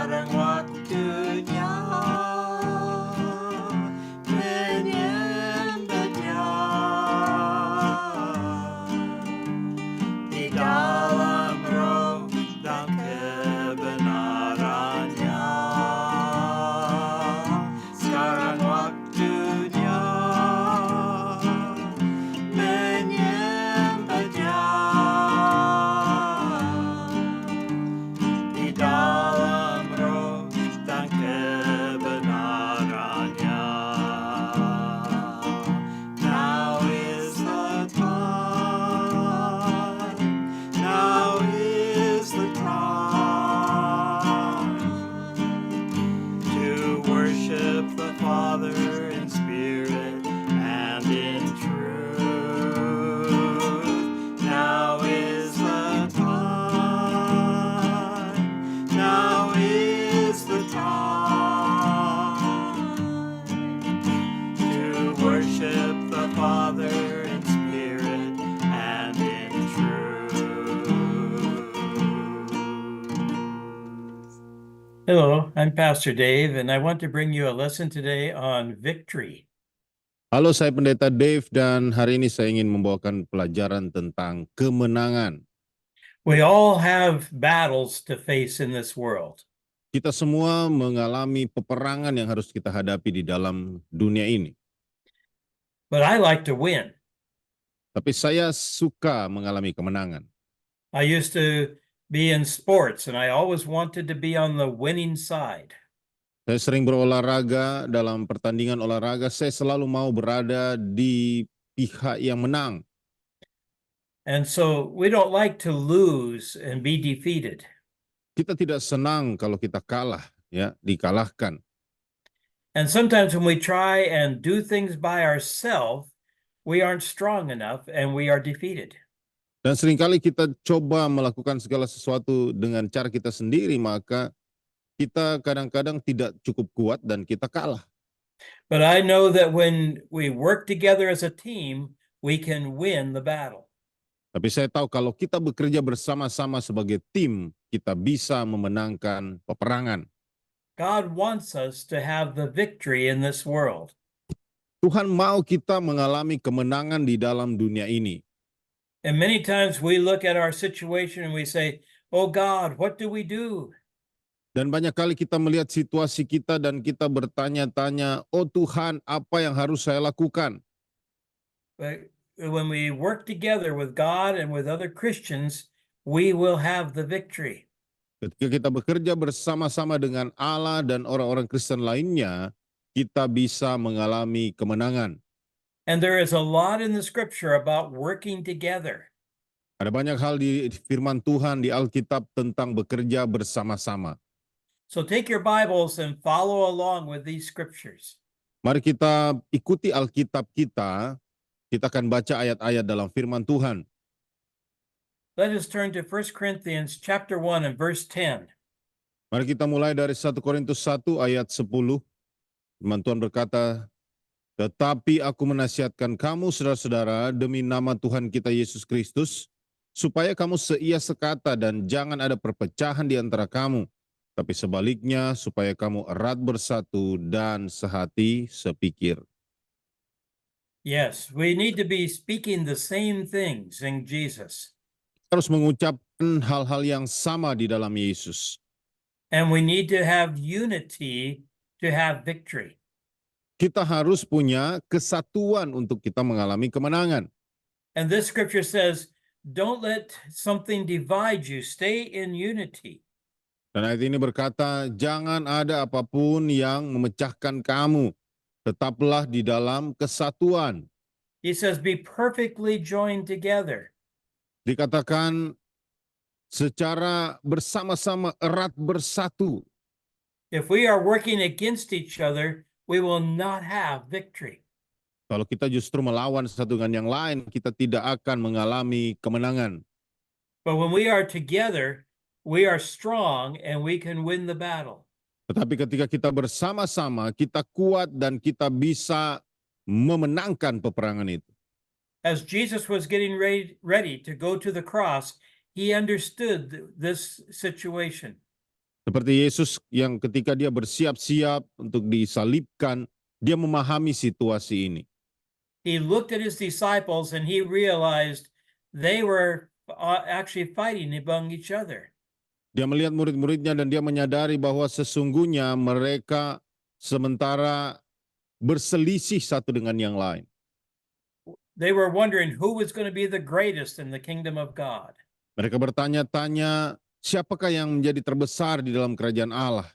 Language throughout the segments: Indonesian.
sekarang waktunya menyembah Dia di dalam roh dan kebenarannya. Sekarang waktunya menyembah Dia di dalam roh dan kebenarannya. Now is the time, now is the time to worship the Father in spirit and in truth. Now is the time, now is the time to worship the Father in spirit and in truth. Hello, I'm Pastor Dave, and I want to bring you a lesson today on victory. Halo, saya Pendeta Dave dan hari ini saya ingin membawakan pelajaran tentang kemenangan. We all have battles to face in this world. Kita semua mengalami peperangan yang harus kita hadapi di dalam dunia ini. But I like to win. Tapi saya suka mengalami kemenangan. I used to be in sports, and I always wanted to be on the winning side. Saya sering berolahraga, dalam pertandingan olahraga saya selalu mau berada di pihak yang menang. And so we don't like to lose and be defeated. Kita tidak senang kalau kita kalah, ya, dikalahkan. And sometimes when we try and do things by ourselves, we aren't strong enough and we are defeated. Dan seringkali kita coba melakukan segala sesuatu dengan cara kita sendiri, maka kita kadang-kadang tidak cukup kuat dan kita kalah. But I know that when we work together as a team, we can win the battle. Tapi saya tahu kalau kita bekerja bersama-sama sebagai tim, kita bisa memenangkan peperangan. God wants us to have the victory in this world. Tuhan mau kita mengalami kemenangan di dalam dunia ini. And many times we look at our situation and we say, "Oh God, what do we do?" Dan banyak kali kita melihat situasi kita dan kita bertanya-tanya, oh Tuhan, apa yang harus saya lakukan? But when we work together with God and with other Christians, we will have the victory. Ketika kita bekerja bersama-sama dengan Allah dan orang-orang Kristen lainnya, kita bisa mengalami kemenangan. And there is a lot in the scripture about working together. Ada banyak hal di firman Tuhan di Alkitab tentang bekerja bersama-sama. So take your Bibles and follow along with these scriptures. Mari kita ikuti Alkitab kita akan baca ayat-ayat dalam firman Tuhan. Let us turn to 1 Corinthians chapter 1 and verse 10. Mari kita mulai dari 1 Korintus 1 ayat 10. Firman Tuhan berkata, tetapi aku menasihatkan kamu saudara-saudara demi nama Tuhan kita Yesus Kristus, supaya kamu seia sekata dan jangan ada perpecahan di antara kamu, tapi sebaliknya supaya kamu erat bersatu dan sehati sepikir. Yes, we need to be speaking the same things in Jesus. Harus mengucapkan hal-hal yang sama di dalam Yesus. And we need to have unity to have victory. Kita harus punya kesatuan untuk kita mengalami kemenangan. And this scripture says, don't let something divide you, stay in unity. Dan ayat ini berkata, jangan ada apapun yang memecahkan kamu, tetaplah di dalam kesatuan. He says, be perfectly joined together. Dikatakan secara bersama-sama erat bersatu. If we are working against each other, we will not have victory. Kalau kita justru melawan satu dengan yang lain, kita tidak akan mengalami kemenangan. But when we are together, we are strong and we can win the battle. Tetapi ketika kita bersama-sama, kita kuat dan kita bisa memenangkan peperangan itu. As Jesus was getting ready to go to the cross, he understood this situation. Seperti Yesus yang ketika dia bersiap-siap untuk disalibkan, dia memahami situasi ini. He looked at his disciples and he realized they were actually fighting among each other. Dia melihat murid-muridnya dan dia menyadari bahwa sesungguhnya mereka sementara berselisih satu dengan yang lain. They were wondering who was going to be the greatest in the kingdom of God. Mereka bertanya-tanya, siapakah yang menjadi terbesar di dalam kerajaan Allah?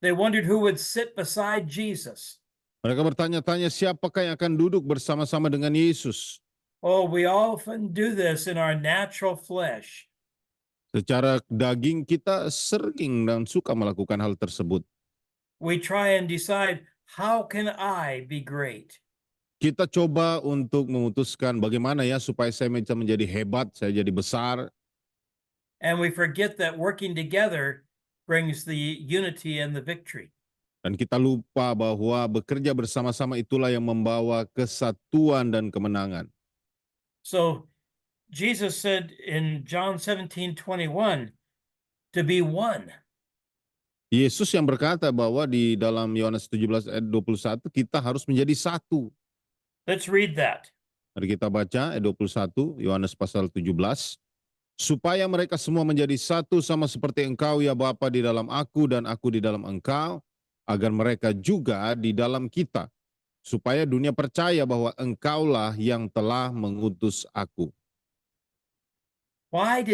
They wondered who would sit beside Jesus. Mereka bertanya-tanya, siapakah yang akan duduk bersama-sama dengan Yesus? Oh, we often do this in our natural flesh. Secara daging kita sering dan suka melakukan hal tersebut. We try and decide, how can I be great? Kita coba untuk memutuskan bagaimana ya supaya saya bisa menjadi hebat, saya jadi besar. And we forget that working together brings the unity and the victory. Dan kita lupa bahwa bekerja bersama-sama itulah yang membawa kesatuan dan kemenangan. So Jesus said in John 17:21 to be one. Yesus yang berkata bahwa di dalam Yohanes 17 ayat 21 kita harus menjadi satu. Let's read that. Mari kita baca ayat 21 Yohanes pasal 17. Supaya mereka semua menjadi satu sama seperti Engkau ya Bapa di dalam aku dan aku di dalam Engkau, agar mereka juga di dalam kita, supaya dunia percaya bahwa Engkaulah yang telah mengutus aku. Why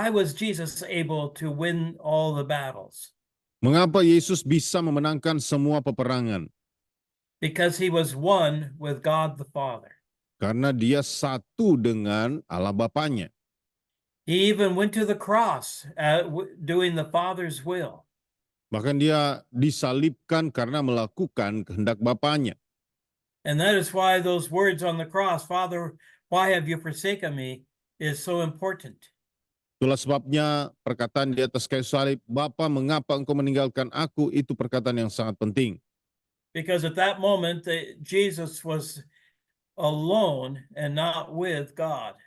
was Jesus able to win all the battles? Mengapa Yesus bisa memenangkan semua peperangan? Because he was one with God the Father. Karena dia satu dengan Allah Bapanya. He even went to the cross doing the Father's will. Bahkan dia disalibkan karena melakukan kehendak Bapanya. And that is why those words on the cross, Father, why have you forsaken me, is so important. Itulah sebabnya perkataan di atas kayu salib, Bapa mengapa engkau meninggalkan aku, itu perkataan yang sangat penting. Because at that moment, Jesus was alone and not with God.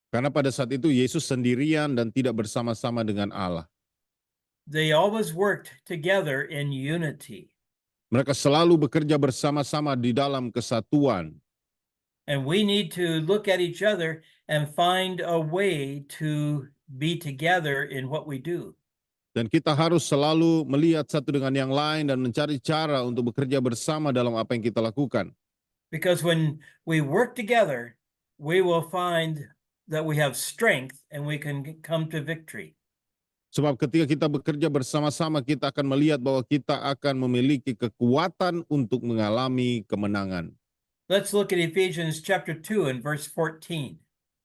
Karena pada saat itu Yesus sendirian dan tidak bersama-sama dengan Allah. They always worked together in unity. Mereka selalu bekerja bersama-sama di dalam kesatuan. And we need to look at each other and find a way to be together in what we do. Dan kita harus selalu melihat satu dengan yang lain dan mencari cara untuk bekerja bersama dalam apa yang kita lakukan. Because when we work together, we will find that we have strength and we can come to victory. Sebab ketika kita bekerja bersama-sama, kita akan melihat bahwa kita akan memiliki kekuatan untuk mengalami kemenangan. Let's look at Ephesians chapter 2 and verse 14.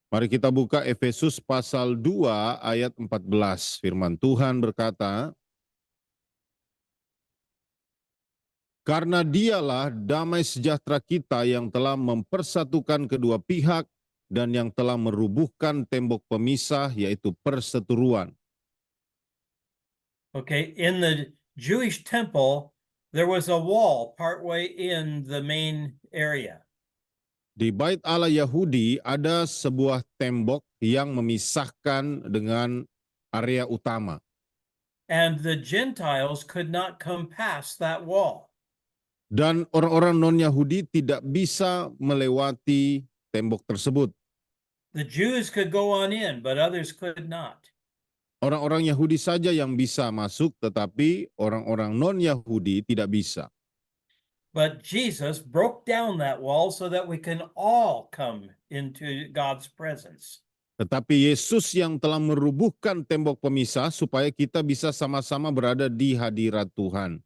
Mari kita buka Efesus pasal 2 ayat 14. Firman Tuhan berkata, karena dialah damai sejahtera kita yang telah mempersatukan kedua pihak dan yang telah merubuhkan tembok pemisah, yaitu perseteruan. Okay, in the Jewish temple, there was a wall partway in the main area. Di Bait Allah Yahudi ada sebuah tembok yang memisahkan dengan area utama. And the Gentiles could not come past that wall. Dan orang-orang non-Yahudi tidak bisa melewati tembok tersebut. The Jews could go on in, but others could not. Orang-orang Yahudi saja yang bisa masuk, tetapi orang-orang non-Yahudi tidak bisa. But Jesus broke down that wall so that we can all come into God's presence. Tetapi Yesus yang telah merubuhkan tembok pemisah supaya kita bisa sama-sama berada di hadirat Tuhan.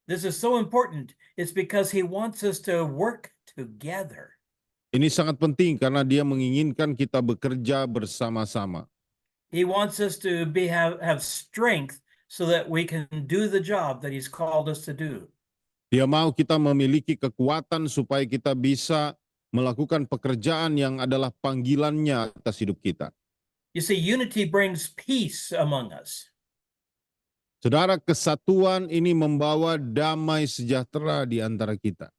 This is so important. It's because he wants us to work together. Ini sangat penting karena dia menginginkan kita bekerja bersama-sama. He wants us to have strength so that we can do the job that he's called us to do. Dia mau kita memiliki kekuatan supaya kita bisa melakukan pekerjaan yang adalah panggilannya atas hidup kita. You see, unity brings peace among us. Saudara, kesatuan ini membawa damai sejahtera di antara kita.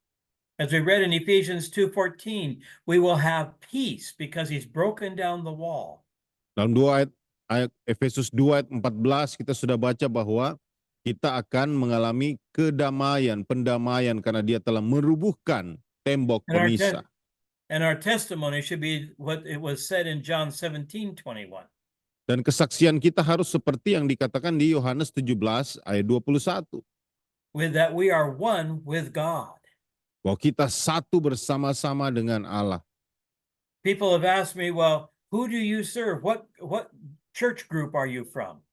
As we read in Ephesians 2:14, we will have peace because he's broken down the wall. Dalam 2 Ayat Efesus 2 ayat 14 kita sudah baca bahwa kita akan mengalami kedamaian, pendamaian karena dia telah merubuhkan tembok And our, pemisah. and our testimony should be what it was said in John 17:21. Dan kesaksian kita harus seperti yang dikatakan di Yohanes 17 ayat 21. With that we are one with God. Bahwa kita satu bersama-sama dengan Allah. People have asked me, well, who do you serve? What church group are you from?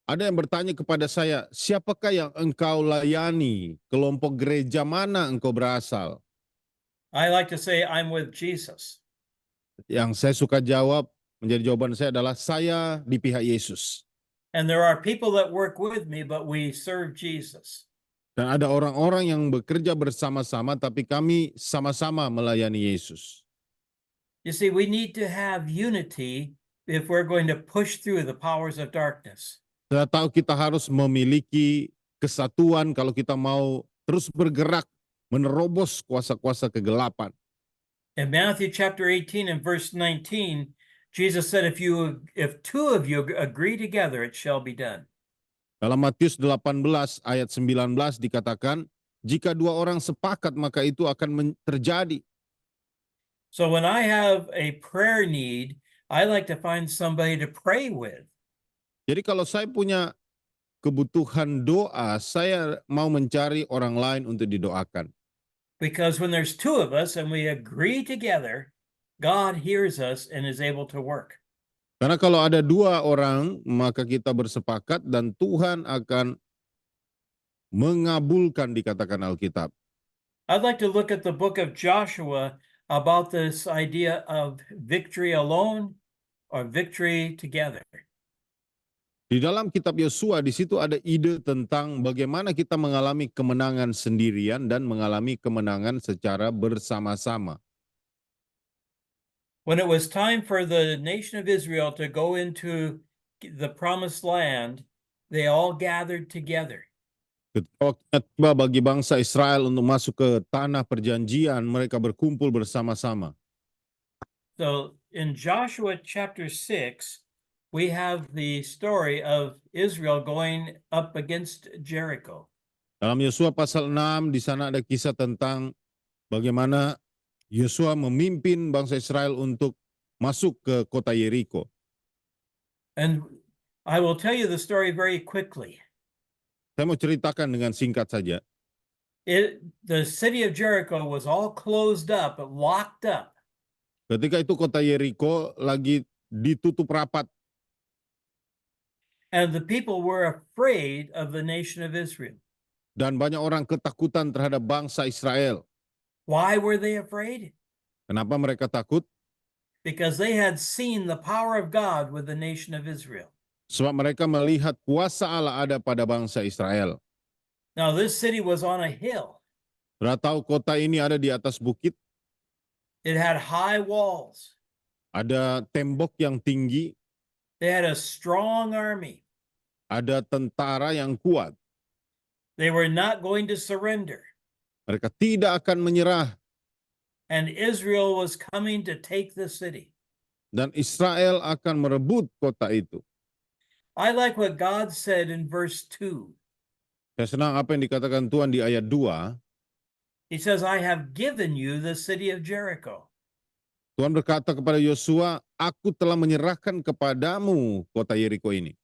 Ada yang bertanya kepada saya, siapakah yang engkau layani? Kelompok gereja mana engkau berasal? I like to say I'm with Jesus. Yang saya suka jawab, menjadi jawaban saya adalah saya di pihak Yesus. And there are people that work with me, but we serve Jesus. Dan ada orang-orang yang bekerja bersama-sama, tapi kami sama-sama melayani Yesus. You see, we need to have unity if we're going to push through the powers of darkness. Saya tahu kita harus memiliki kesatuan kalau kita mau terus bergerak menerobos kuasa-kuasa kegelapan. In Matthew chapter 18 and verse 19, Jesus said, if two of you agree together, it shall be done. Dalam Matius 18 ayat 19 dikatakan, jika dua orang sepakat maka itu akan terjadi. So when I have a prayer need, I like to find somebody to pray with. Jadi kalau saya punya kebutuhan doa, saya mau mencari orang lain untuk didoakan. Because when there's two of us and we agree together, God hears us and is able to work. Karena kalau ada dua orang, maka kita bersepakat dan Tuhan akan mengabulkan, dikatakan Alkitab. I'd like to look at the book of Joshua about this idea of victory alone or victory together. Di dalam kitab Yosua, di situ ada ide tentang bagaimana kita mengalami kemenangan sendirian dan mengalami kemenangan secara bersama-sama. When it was time for the nation of Israel to go into the promised land, they all gathered together. Ketika waktunya tiba bagi bangsa Israel untuk masuk ke tanah perjanjian, mereka berkumpul bersama-sama. So in Joshua chapter 6, we have the story of Israel going up against Jericho. Dalam Yosua pasal 6, di sana ada kisah tentang bagaimana Yosua memimpin bangsa Israel untuk masuk ke kota Yeriko. And I will tell you the story very quickly. Saya mau ceritakan dengan singkat saja. The city of Jericho was all closed up, locked up. Ketika itu kota Yeriko lagi ditutup rapat. And the people were afraid of the nation of Israel. Dan banyak orang ketakutan terhadap bangsa Israel. Why were they afraid? Kenapa mereka takut? Because they had seen the power of God with the nation of Israel. Sebab mereka melihat kuasa Allah ada pada bangsa Israel. Now this city was on a hill. Sudah tahu kota ini ada di atas bukit, It had high walls. ada tembok yang tinggi, They had a strong army. ada tentara yang kuat. They were not going to surrender. Mereka tidak akan menyerah. And Israel was coming to take the city. Dan Israel akan merebut kota itu. I like what God said in verse 2. Saya senang apa yang dikatakan Tuhan di ayat 2. He says, I have given you the city of Jericho. Tuhan berkata kepada Yosua, aku telah menyerahkan kepadamu kota Yeriko ini.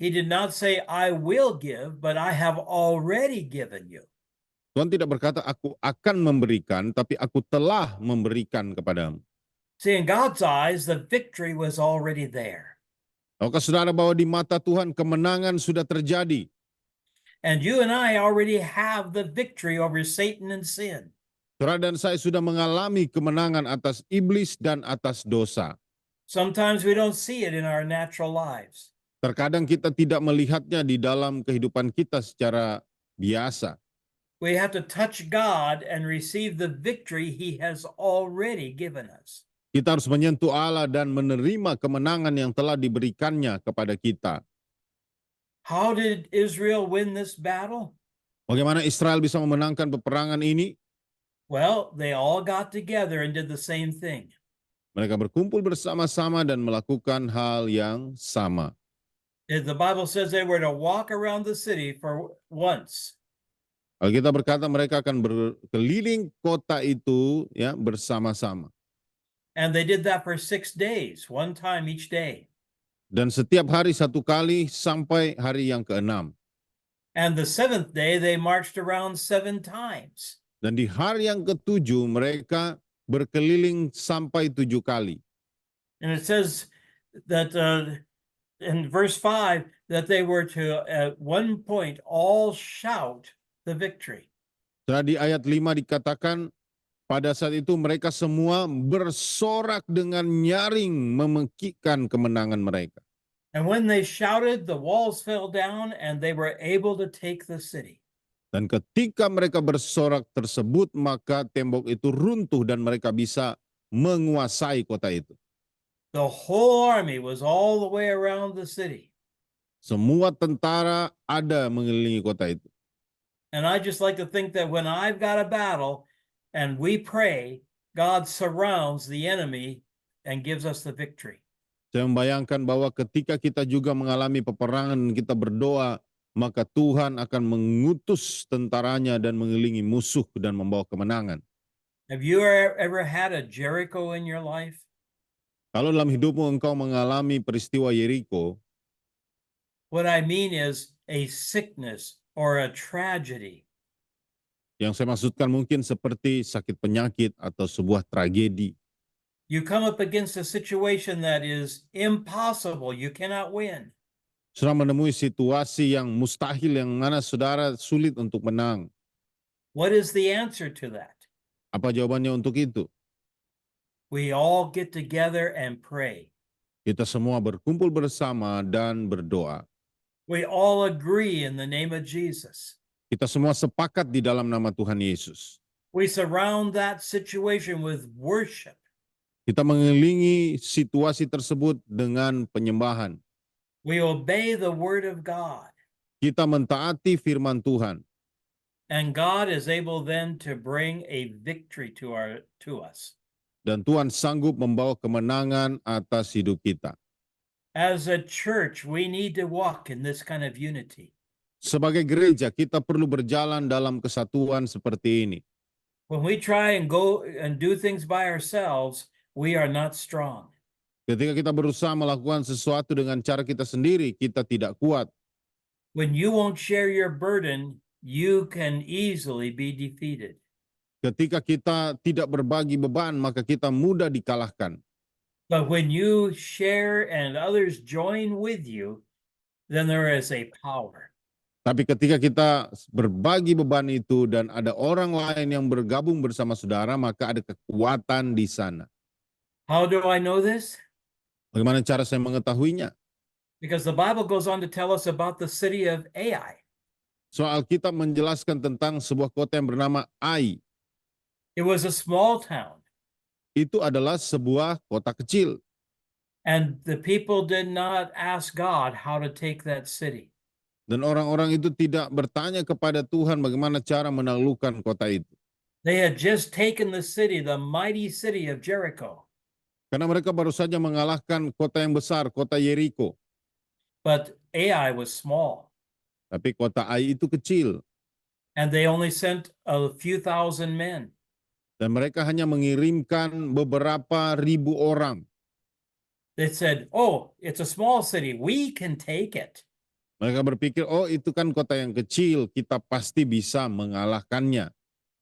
He did not say, I will give, but I have already given you. Tuhan tidak berkata, aku akan memberikan, tapi aku telah memberikan kepadamu. See, in God's eyes, the victory was already there. Tahukah saudara bahwa di mata Tuhan kemenangan sudah terjadi? And you and I already have the victory over Satan and sin. Saudara dan saya sudah mengalami kemenangan atas iblis dan atas dosa. Sometimes we don't see it in our natural lives. Terkadang kita tidak melihatnya di dalam kehidupan kita secara biasa. We have to touch God and receive the victory He has already given us. Kita harus menyentuh Allah dan menerima kemenangan yang telah diberikannya kepada kita. How did Israel win this battle? Bagaimana Israel bisa memenangkan peperangan ini? Well, they all got together and did the same thing. Mereka berkumpul bersama-sama dan melakukan hal yang sama. The Bible says they were to walk around the city for once. Alkitab berkata mereka akan berkeliling kota itu ya bersama-sama. And they did that for 6 days, one time each day. Dan setiap hari satu kali sampai hari yang ke-6. And the 7th day, they marched around 7 times. Dan di hari yang ke-7 mereka berkeliling sampai 7 kali. And it says that in verse 5 that they were to, at one point, all shout the victory. Di ayat 5 dikatakan, pada saat itu mereka semua bersorak dengan nyaring memekikkan kemenangan mereka. And when they shouted, the walls fell down and they were able to take the city. Dan ketika mereka bersorak tersebut, maka tembok itu runtuh dan mereka bisa menguasai kota itu. The whole army was all the way around the city. Semua tentara ada mengelilingi kota itu. And I just like to think that when I've got a battle and we pray, God surrounds the enemy and gives us the victory. Saya membayangkan bahwa ketika kita juga mengalami peperangan, kita berdoa, maka Tuhan akan mengutus tentaranya dan mengelilingi musuh dan membawa kemenangan. Have you ever had a Jericho in your life? Kalau dalam hidupmu engkau mengalami peristiwa Yeriko, What I mean is a sickness or a tragedy. yang saya maksudkan mungkin seperti sakit penyakit atau sebuah tragedi. You come up against a situation that is impossible. You cannot win. Saudara menemui situasi yang mustahil yang mana saudara sulit untuk menang. What is the answer to that? Apa jawabannya untuk itu? We all get together and pray. Kita semua berkumpul bersama dan berdoa. We all agree in the name of Jesus. Kita semua sepakat di dalam nama Tuhan Yesus. We surround that situation with worship. Kita mengelilingi situasi tersebut dengan penyembahan. We obey the word of God. Kita mentaati firman Tuhan. And God is able then to bring a victory to us. Dan Tuhan sanggup membawa kemenangan atas hidup kita. As a church, we need to walk in this kind of unity. Sebagai gereja, kita perlu berjalan dalam kesatuan seperti ini. When we try and go and do things by ourselves, we are not strong. Ketika kita berusaha melakukan sesuatu dengan cara kita sendiri, kita tidak kuat. When you won't share your burden, you can easily be defeated. Ketika kita tidak berbagi beban, maka kita mudah dikalahkan. But when you share and others join with you, then there is a power. Tapi ketika kita berbagi beban itu dan ada orang lain yang bergabung bersama saudara, maka ada kekuatan di sana. How do I know this? Bagaimana cara saya mengetahuinya? Because the Bible goes on to tell us about the city of Ai. Soal Alkitab menjelaskan tentang sebuah kota yang bernama Ai. It was a small town, Itu adalah sebuah kota kecil. and the people did not ask God how to take that city. Dan orang-orang itu tidak bertanya kepada Tuhan bagaimana cara menaklukkan kota itu. They had just taken the city, the mighty city of Jericho. Karena mereka baru saja mengalahkan kota yang besar, kota Yeriko. But Ai was small, Tapi kota Ai itu kecil. and they only sent a few thousand men. Dan mereka hanya mengirimkan beberapa ribu orang. They said, "Oh, it's a small city. We can take it." Mereka berpikir, oh itu kan kota yang kecil, kita pasti bisa mengalahkannya.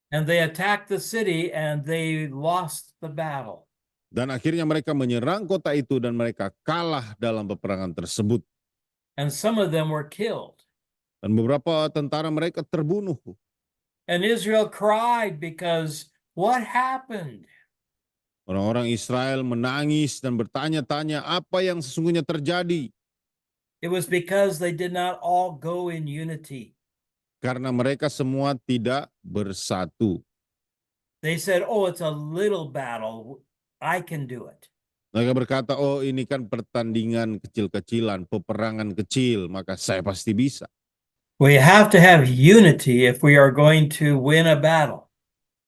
And they attacked the city and they lost the battle. Dan akhirnya mereka menyerang kota itu dan mereka kalah dalam peperangan tersebut. And some of them were killed. Dan beberapa tentara mereka terbunuh. And Israel cried because what happened? Orang-orang Israel menangis dan bertanya-tanya apa yang sesungguhnya terjadi. It was because they did not all go in unity. Karena mereka semua tidak bersatu. They said, "Oh, it's a little battle. I can do it." Mereka berkata, oh ini kan pertandingan kecil-kecilan, peperangan kecil, maka saya pasti bisa. We have to have unity if we are going to win a battle.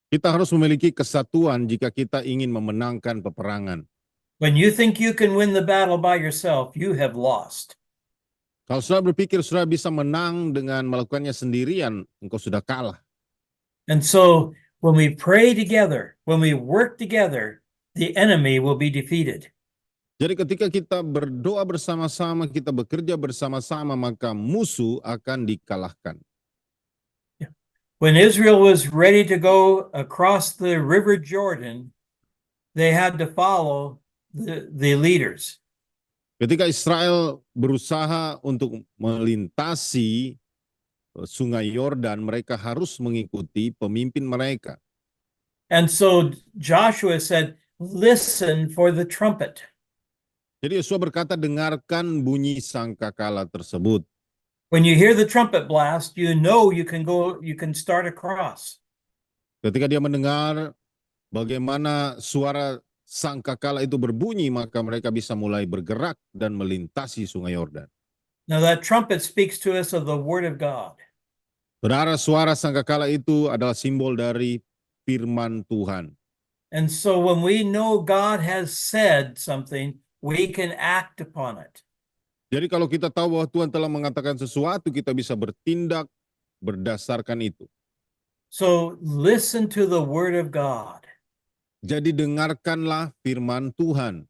Kita harus memiliki kesatuan jika kita ingin memenangkan peperangan. When you think you can win the battle by yourself, you have lost. Kalau saudara berpikir saudara bisa menang dengan melakukannya sendirian, engkau sudah kalah. And so when we pray together, when we work together, the enemy will be defeated. Jadi ketika kita berdoa bersama-sama, kita bekerja bersama-sama, maka musuh akan dikalahkan. When Israel was ready to go across the river Jordan, they had to follow the leaders. Ketika Israel berusaha untuk melintasi sungai Yordan, mereka harus mengikuti pemimpin mereka. And so Joshua said, listen for the trumpet. Jadi Yosua berkata, dengarkan bunyi sangkakala tersebut. When you hear the trumpet blast, you know you can start across. Ketika dia mendengar bagaimana suara sangkakala itu berbunyi, maka mereka bisa mulai bergerak dan melintasi sungai Yordan. Now that trumpet speaks to us of the word of God. Saudara, suara sangkakala itu adalah simbol dari firman Tuhan. And so when we know God has said something, we can act upon it. Jadi kalau kita tahu bahwa Tuhan telah mengatakan sesuatu, kita bisa bertindak berdasarkan itu. So listen to the word of God. Jadi dengarkanlah firman Tuhan.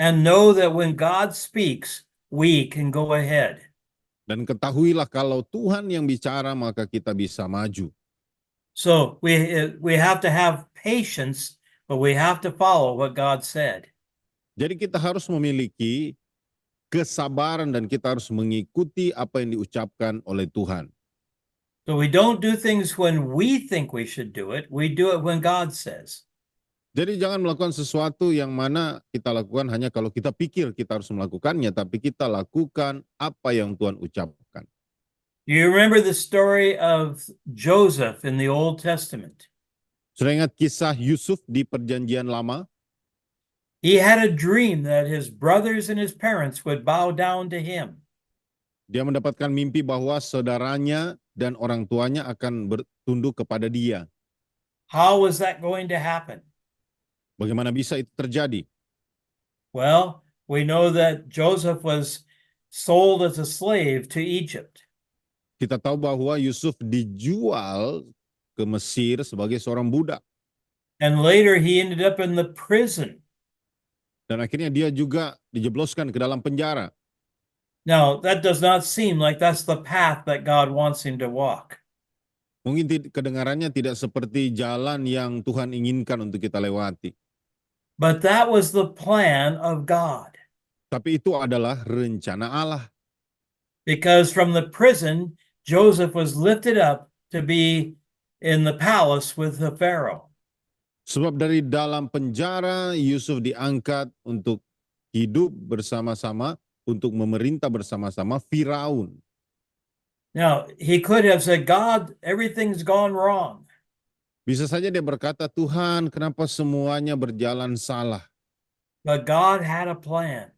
And know that when God speaks, we can go ahead. Dan ketahuilah kalau Tuhan yang bicara, maka kita bisa maju. So we have to have patience, but we have to follow what God said. Jadi kita harus memiliki kesabaran dan kita harus mengikuti apa yang diucapkan oleh Tuhan. So we don't do things when we think we should do it. We do it when God says. Jadi jangan melakukan sesuatu yang mana kita lakukan hanya kalau kita pikir kita harus melakukannya, tapi kita lakukan apa yang Tuhan ucapkan. Do you remember the story of Joseph in the Old Testament? Sudah ingat kisah Yusuf di Perjanjian Lama? He had a dream that his brothers and his parents would bow down to him. Dia mendapatkan mimpi bahwa saudaranya dan orang tuanya akan bertunduk kepada dia. How was that going to happen? Bagaimana bisa itu terjadi? Well, we know that Joseph was sold as a slave to Egypt. Kita tahu bahwa Yusuf dijual ke Mesir sebagai seorang budak. And later he ended up in the prison. Dan akhirnya dia juga dijebloskan ke dalam penjara. Now, that does not seem like that's the path that God wants him to walk. Mungkin kedengarannya tidak seperti jalan yang Tuhan inginkan untuk kita lewati. But that was the plan of God. Tapi itu adalah rencana Allah. Because from the prison, Joseph was lifted up to be in the palace with the Pharaoh. Sebab dari dalam penjara, Yusuf diangkat untuk hidup bersama-sama, untuk memerintah bersama-sama Firaun. Now, he could have said, God, everything's gone wrong. Bisa saja dia berkata, Tuhan, kenapa semuanya berjalan salah? But God had a plan.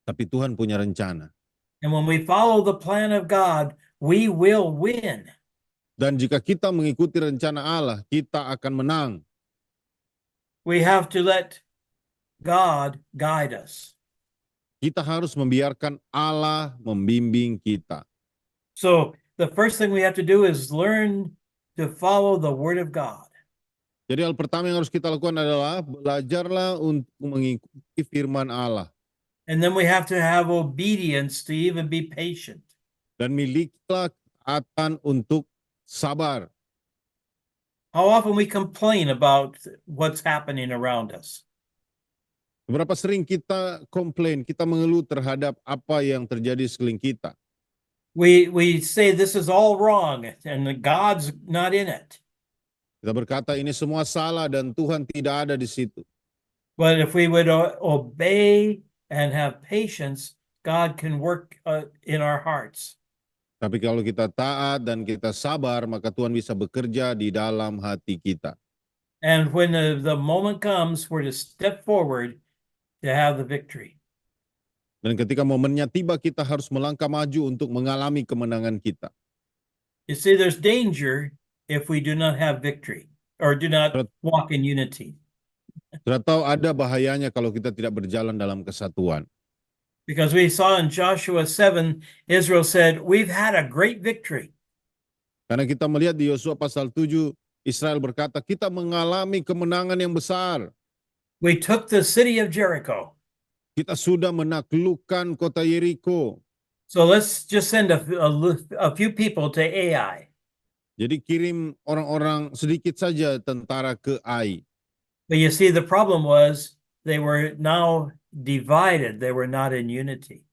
Tapi Tuhan punya rencana. And when we follow the plan of God, we will win. Dan jika kita mengikuti rencana Allah, kita akan menang. We have to let God guide us. Kita harus membiarkan Allah membimbing kita. So the first thing we have to do is learn to follow the word of God. Jadi hal pertama yang harus kita lakukan adalah belajarlah untuk mengikuti firman Allah. And then we have to have obedience to even be patient. Dan milikilah ketaatan untuk sabar. How often we complain about what's happening around us. Berapa sering kita komplain, kita mengeluh terhadap apa yang terjadi sekeliling kita. We say this is all wrong and God's not in it. Kita berkata ini semua salah dan Tuhan tidak ada di situ. But if we would obey and have patience, God can work in our hearts. Tapi kalau kita taat dan kita sabar, maka Tuhan bisa bekerja di dalam hati kita. And when the moment comes, we're to step forward to have the victory. Dan ketika momennya tiba, kita harus melangkah maju untuk mengalami kemenangan kita. You see, there's danger if we do not have victory or do not walk in unity. Sudah tahu ada bahayanya kalau kita tidak berjalan dalam kesatuan. Because we saw in Joshua 7, Israel said, "We've had a great victory." Karena kita melihat di Yosua pasal 7, Israel berkata, kita mengalami kemenangan yang besar. We took the city of Jericho. Kita sudah menaklukkan kota Yeriko. So let's just send a few people to Ai. Jadi kirim orang-orang sedikit saja tentara ke Ai. But you see, the problem was they were now divided. They were not in unity.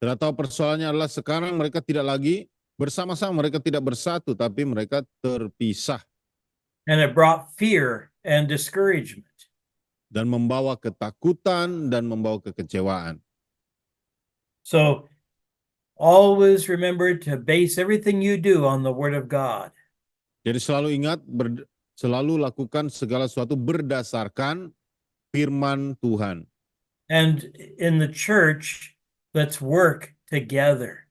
Sudah tahu persoalannya adalah sekarang mereka tidak lagi bersama-sama, mereka tidak bersatu, tapi mereka terpisah. And it brought fear and discouragement. Dan membawa ketakutan dan membawa kekecewaan. So always remember to base everything you do on the Word of God. Jadi selalu ingat, selalu lakukan segala sesuatu berdasarkan firman Tuhan. And in the church, let's work together.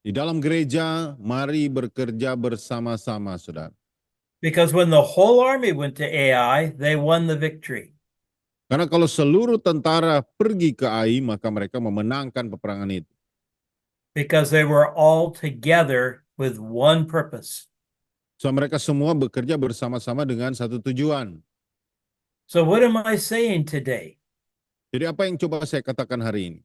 Di dalam gereja, mari bekerja bersama-sama, saudara. Because when the whole army went to Ai, they won the victory. Karena kalau seluruh tentara pergi ke Ai, maka mereka memenangkan peperangan itu. Because they were all together with one purpose. So mereka semua bekerja bersama-sama dengan satu tujuan. So what am I saying today? Jadi apa yang coba saya katakan hari ini?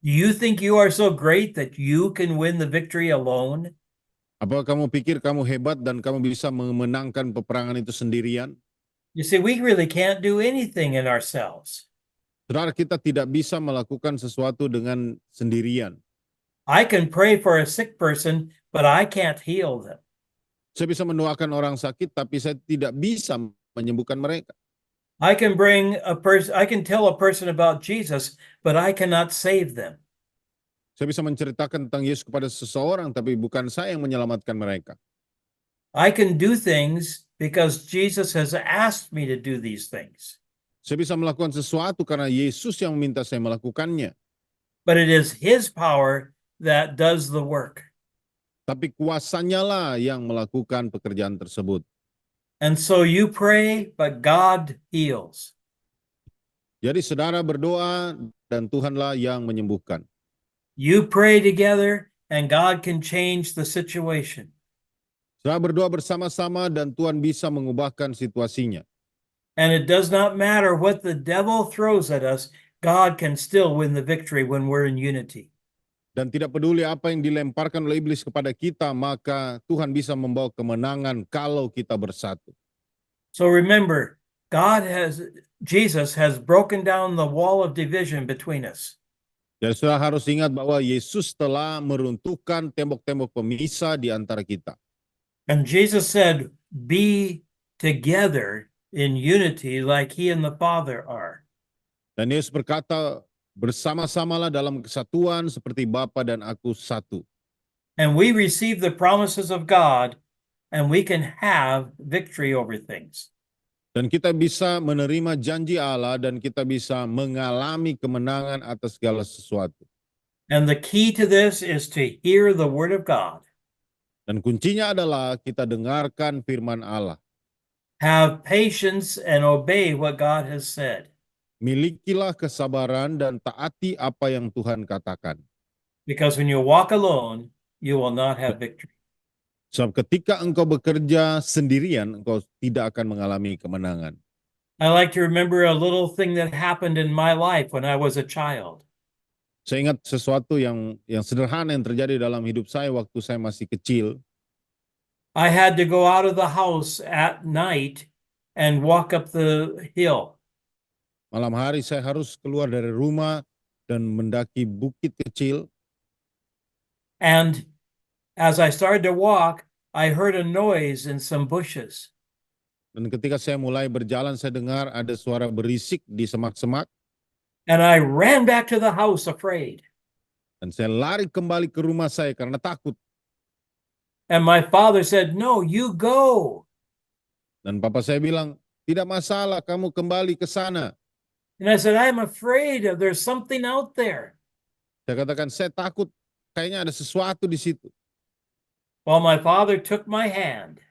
Do you think you are so great that you can win the victory alone? Apakah kamu pikir kamu hebat dan kamu bisa memenangkan peperangan itu sendirian? You see, we really can't do anything in ourselves. Saudara, kita tidak bisa melakukan sesuatu dengan sendirian. I can pray for a sick person, but I can't heal them. Saya bisa mendoakan orang sakit, tapi saya tidak bisa menyembuhkan mereka. I can tell a person about Jesus, but I cannot save them. Saya bisa menceritakan tentang Yesus kepada seseorang, tapi bukan saya yang menyelamatkan mereka. I can do things because Jesus has asked me to do these things. Saya bisa melakukan sesuatu karena Yesus yang meminta saya melakukannya. But it is His power that does the work. Tapi kuasanya lah yang melakukan pekerjaan tersebut. And so you pray, but God heals. Jadi saudara berdoa dan Tuhanlah yang menyembuhkan. You pray together, and God can change the situation. Saudara berdoa bersama-sama dan Tuhan bisa mengubahkan situasinya. And it does not matter what the devil throws at us, God can still win the victory when we're in unity. Dan tidak peduli apa yang dilemparkan oleh iblis kepada kita, maka Tuhan bisa membawa kemenangan kalau kita bersatu. So remember, Jesus has broken down the wall of division between us. Jadi saudara harus ingat bahwa Yesus telah meruntuhkan tembok-tembok pemisah di antara kita. And Jesus said, be together in unity like He and the Father are. Dan Yesus berkata, bersama-samalah dalam kesatuan seperti Bapa dan Aku satu. And we receive the promises of God, and we can have victory over things. Dan kita bisa menerima janji Allah dan kita bisa mengalami kemenangan atas segala sesuatu. And the key to this is to hear the Word of God. Dan kuncinya adalah kita dengarkan firman Allah. Have patience and obey what God has said. Milikilah kesabaran dan taati apa yang Tuhan katakan. Because when you walk alone, you will not have victory. Sebab ketika engkau bekerja sendirian, engkau tidak akan mengalami kemenangan. I like to remember a little thing that happened in my life when I was a child. Saya ingat sesuatu yang sederhana yang terjadi dalam hidup saya waktu saya masih kecil. I had to go out of the house at night and walk up the hill. Malam hari saya harus keluar dari rumah dan mendaki bukit kecil. And as I started to walk, I heard a noise in some bushes. Dan ketika saya mulai berjalan, saya dengar ada suara berisik di semak-semak. And I ran back to the house afraid. Dan saya lari kembali ke rumah saya karena takut. And my father said, "No, you go." Dan papa saya bilang, tidak masalah, kamu kembali ke sana. And I said, "I'm afraid there's something out there." Saya katakan, saya takut, kayaknya ada sesuatu di situ. Well, my father took my hand.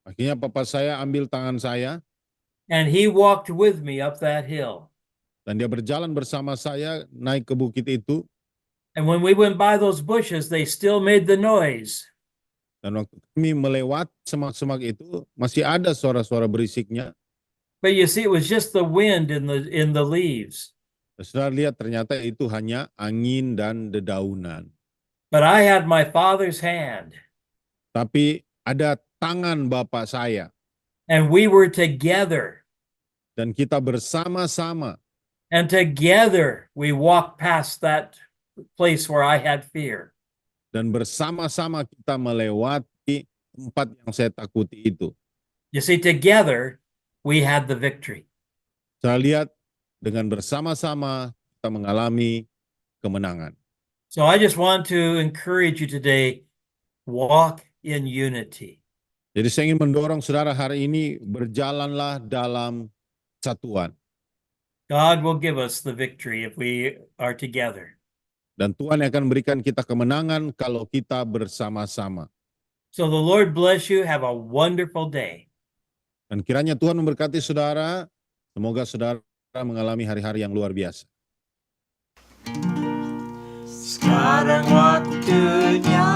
Akhirnya papa saya ambil tangan saya. and he walked with me up that hill. Dan dia berjalan bersama saya naik ke bukit itu. And when we went by those bushes, they still made the noise. Dan waktu kami melewati semak-semak itu, masih ada suara-suara berisiknya. But you see, it was just the wind in the leaves. Saudara lihat ternyata itu hanya angin dan dedaunan. But I had my Father's hand, Tapi ada tangan Bapa saya. and we were together. Dan kita bersama-sama. And together we walked past that place where I had fear. Dan bersama-sama kita melewati tempat yang saya takuti itu. You see, together we had the victory. Saya lihat dengan bersama-sama kita mengalami kemenangan. So I just want to encourage you today, walk in unity. Jadi saya ingin mendorong saudara hari ini berjalanlah dalam kesatuan. God will give us the victory if we are together. Dan Tuhan akan berikan kita kemenangan kalau kita bersama-sama. So the Lord bless you. Have a wonderful day. Dan kiranya Tuhan memberkati saudara. Semoga saudara mengalami hari-hari yang luar biasa. Sekarang waktunya